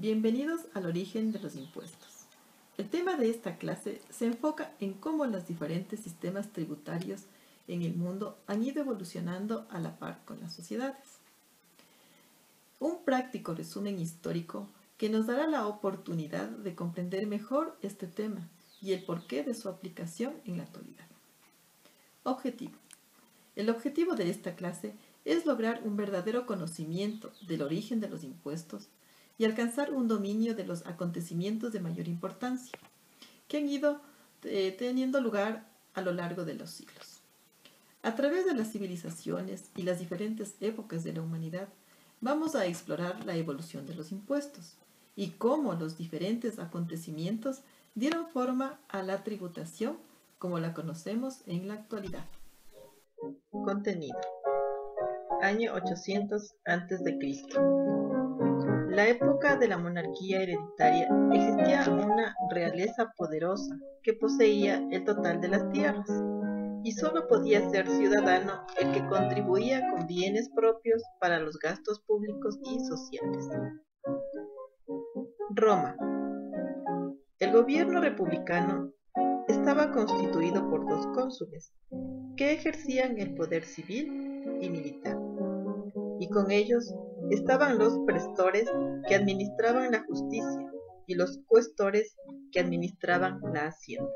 Bienvenidos al origen de los impuestos. El tema de esta clase se enfoca en cómo los diferentes sistemas tributarios en el mundo han ido evolucionando a la par con las sociedades. Un práctico resumen histórico que nos dará la oportunidad de comprender mejor este tema y el porqué de su aplicación en la actualidad. Objetivo. El objetivo de esta clase es lograr un verdadero conocimiento del origen de los impuestos y alcanzar un dominio de los acontecimientos de mayor importancia que han ido teniendo lugar a lo largo de los siglos. A través de las civilizaciones y las diferentes épocas de la humanidad, vamos a explorar la evolución de los impuestos y cómo los diferentes acontecimientos dieron forma a la tributación como la conocemos en la actualidad. Contenido. Año 800 a.C. La época de la monarquía hereditaria existía una realeza poderosa que poseía el total de las tierras y solo podía ser ciudadano el que contribuía con bienes propios para los gastos públicos y sociales. Roma. El gobierno republicano estaba constituido por 2 cónsules que ejercían el poder civil y militar, y con ellos estaban los prestores que administraban la justicia y los cuestores que administraban la hacienda.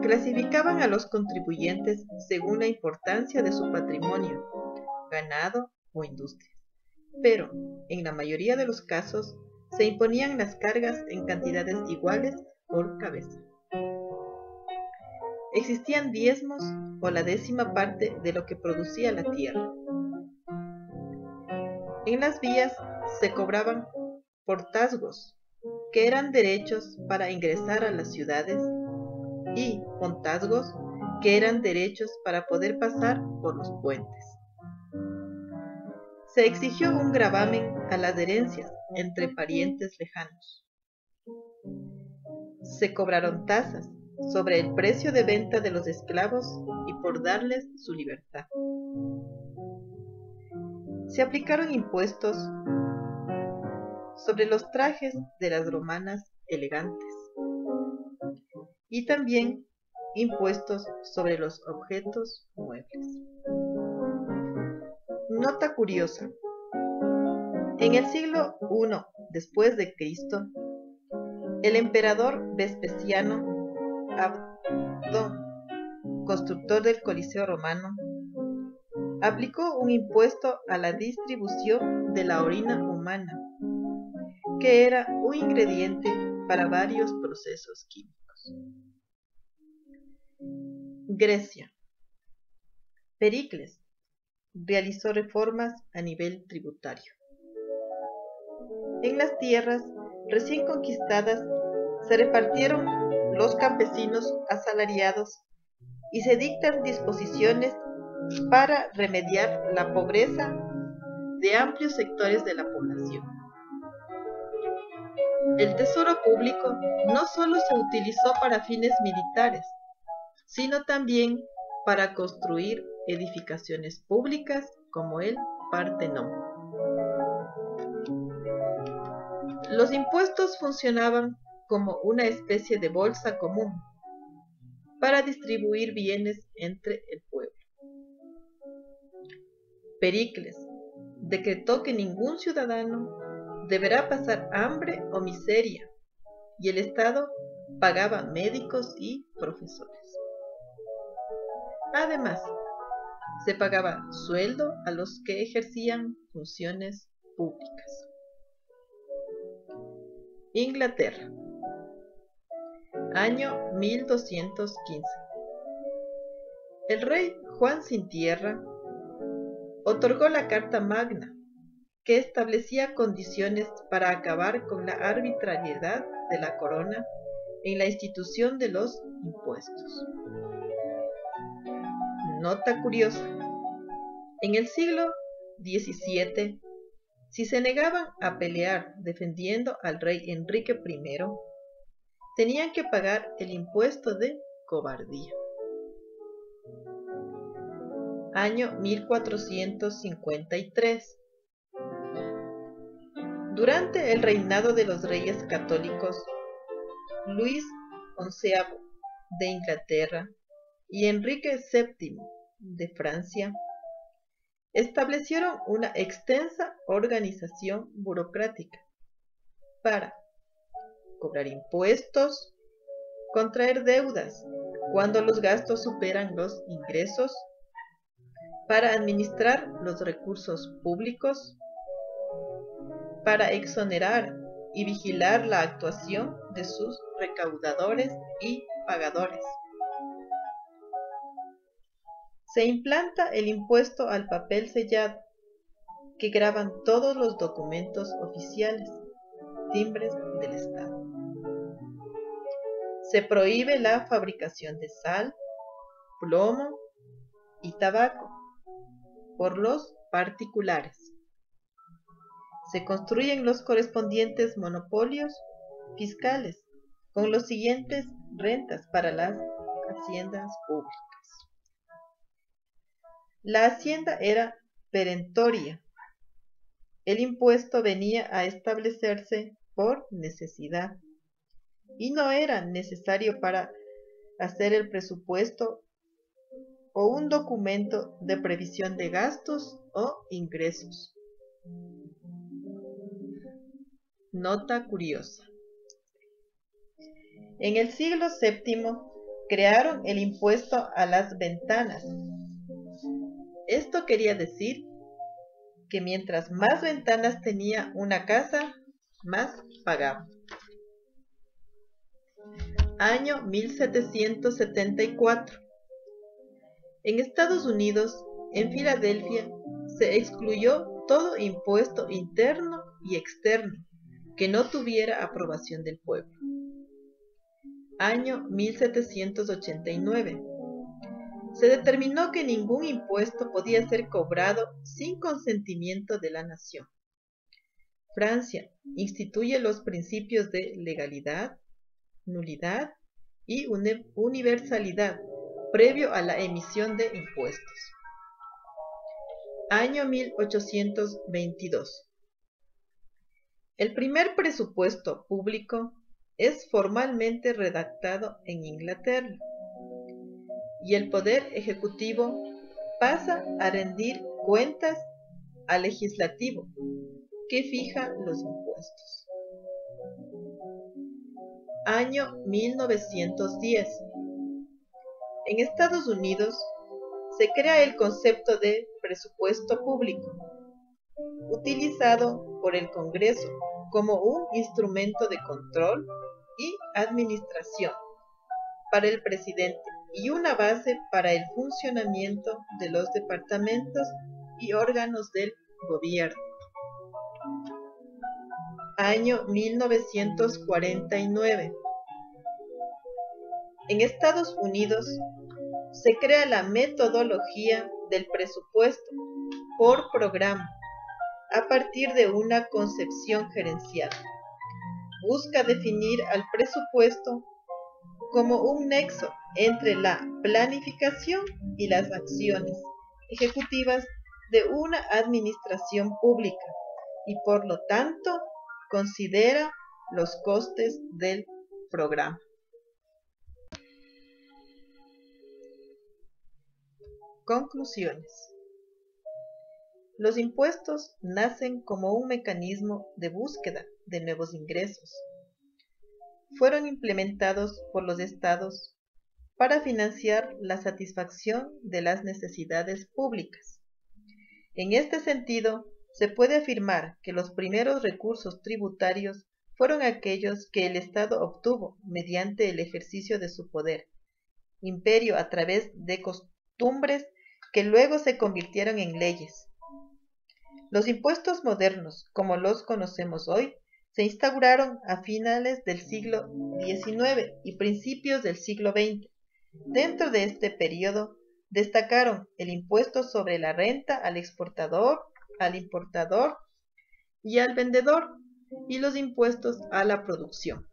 Clasificaban a los contribuyentes según la importancia de su patrimonio, ganado o industria, pero en la mayoría de los casos se imponían las cargas en cantidades iguales por cabeza. Existían diezmos o la 10ª parte de lo que producía la tierra. En las vías se cobraban portazgos, que eran derechos para ingresar a las ciudades, y pontazgos, que eran derechos para poder pasar por los puentes. Se exigió un gravamen a las herencias entre parientes lejanos. Se cobraron tasas sobre el precio de venta de los esclavos y por darles su libertad. Se aplicaron impuestos sobre los trajes de las romanas elegantes y también impuestos sobre los objetos muebles. Nota curiosa. En el siglo I después de Cristo, el emperador Vespasiano Abdón, constructor del Coliseo romano, aplicó un impuesto a la distribución de la orina humana, que era un ingrediente para varios procesos químicos. Grecia. Pericles realizó reformas a nivel tributario. En las tierras recién conquistadas se repartieron los campesinos asalariados y se dictan disposiciones para remediar la pobreza de amplios sectores de la población. El tesoro público no solo se utilizó para fines militares, sino también para construir edificaciones públicas como el Partenón. Los impuestos funcionaban como una especie de bolsa común para distribuir bienes entre el pueblo. Pericles decretó que ningún ciudadano deberá pasar hambre o miseria, y el Estado pagaba médicos y profesores. Además, se pagaba sueldo a los que ejercían funciones públicas. Inglaterra. Año 1215. El rey Juan Sin Tierra otorgó la Carta Magna, que establecía condiciones para acabar con la arbitrariedad de la corona en la institución de los impuestos. Nota curiosa. En el siglo XVII, si se negaban a pelear defendiendo al rey Enrique I, tenían que pagar el impuesto de cobardía. Año 1453. Durante el reinado de los reyes católicos, Luis XI de Inglaterra y Enrique VII de Francia, establecieron una extensa organización burocrática para cobrar impuestos, contraer deudas cuando los gastos superan los ingresos, para administrar los recursos públicos, para exonerar y vigilar la actuación de sus recaudadores y pagadores. Se implanta el impuesto al papel sellado, que graban todos los documentos oficiales, timbres del Estado. Se prohíbe la fabricación de sal, plomo y tabaco por los particulares. Se construyen los correspondientes monopolios fiscales con los siguientes rentas para las haciendas públicas. La hacienda era perentoria. El impuesto venía a establecerse por necesidad y no era necesario para hacer el presupuesto o un documento de previsión de gastos o ingresos. Nota curiosa. En el siglo VII crearon el impuesto a las ventanas. Esto quería decir que mientras más ventanas tenía una casa, más pagaba. Año 1774. En Estados Unidos, en Filadelfia, se excluyó todo impuesto interno y externo que no tuviera aprobación del pueblo. Año 1789. Se determinó que ningún impuesto podía ser cobrado sin consentimiento de la nación. Francia instituye los principios de legalidad, nulidad y universalidad previo a la emisión de impuestos. Año 1822. El primer presupuesto público es formalmente redactado en Inglaterra y el poder ejecutivo pasa a rendir cuentas al legislativo, que fija los impuestos. Año 1910. En Estados Unidos se crea el concepto de presupuesto público, utilizado por el Congreso como un instrumento de control y administración para el presidente y una base para el funcionamiento de los departamentos y órganos del gobierno. Año 1949. En Estados Unidos se crea la metodología del presupuesto por programa a partir de una concepción gerencial. Busca definir al presupuesto como un nexo entre la planificación y las acciones ejecutivas de una administración pública y por lo tanto considera los costes del programa. Conclusiones. Los impuestos nacen como un mecanismo de búsqueda de nuevos ingresos. Fueron implementados por los estados para financiar la satisfacción de las necesidades públicas. En este sentido, se puede afirmar que los primeros recursos tributarios fueron aquellos que el Estado obtuvo mediante el ejercicio de su poder, imperio a través de costumbres que luego se convirtieron en leyes. Los impuestos modernos, como los conocemos hoy, se instauraron a finales del siglo XIX y principios del siglo XX. Dentro de este periodo, destacaron el impuesto sobre la renta al exportador, al importador y al vendedor, y los impuestos a la producción.